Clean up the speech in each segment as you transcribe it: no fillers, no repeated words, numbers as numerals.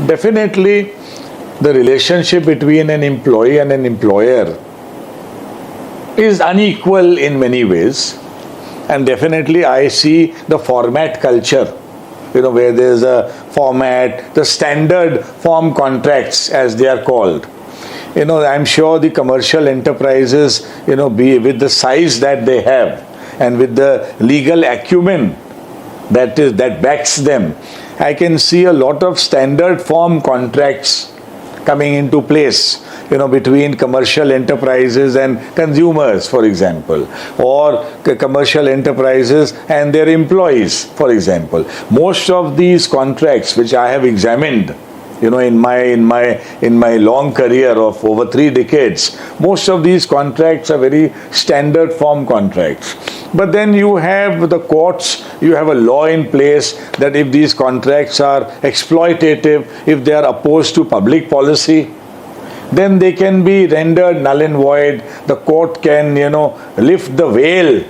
Definitely, the relationship between an employee and an employer is unequal in many ways. And definitely I see the format culture, where there's a format, the standard form contracts as they are called. I'm sure the commercial enterprises, be with the size that they have and with the legal acumen that backs them, I can see a lot of standard form contracts coming into place, between commercial enterprises and consumers, for example, or commercial enterprises and their employees, for example. Most of these contracts which I have examined, in my long career of over 3 decades, most of these contracts are very standard form contracts. But then you have the courts, you have a law in place that if these contracts are exploitative, if they are opposed to public policy, then they can be rendered null and void. The court can, lift the veil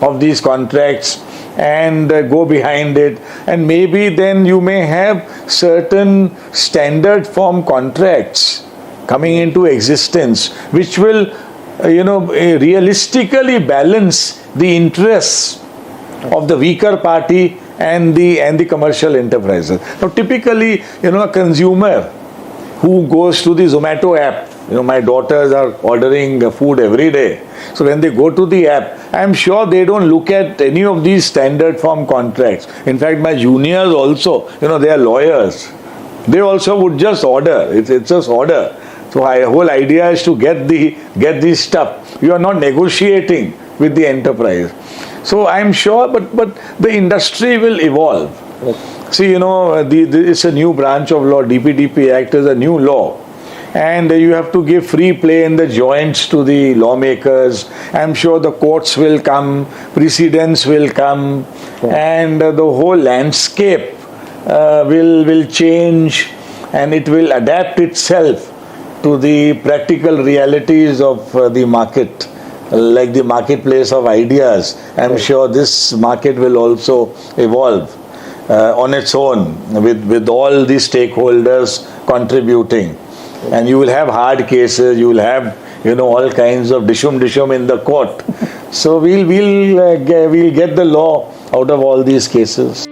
of these contracts and go behind it. And maybe then you may have certain standard form contracts coming into existence, which will, realistically balance the interests of the weaker party and the commercial enterprises. Now, typically, a consumer who goes to the Zomato app, my daughters are ordering food every day. So when they go to the app, I'm sure they don't look at any of these standard form contracts. In fact, my juniors also, they are lawyers. They also would just order. It's just order. So the whole idea is to get the stuff. You are not negotiating with the enterprise. So I'm sure, but the industry will evolve. See, it's a new branch of law. DPDP Act is a new law. And you have to give free play in the joints to the lawmakers. I'm sure the courts will come, precedents will come, and the whole landscape will change, and it will adapt itself to the practical realities of the market, like the marketplace of ideas. I'm sure this market will also evolve on its own with all the stakeholders contributing. And you will have hard cases, you will have all kinds of dishum in the court. So we'll get the law out of all these cases.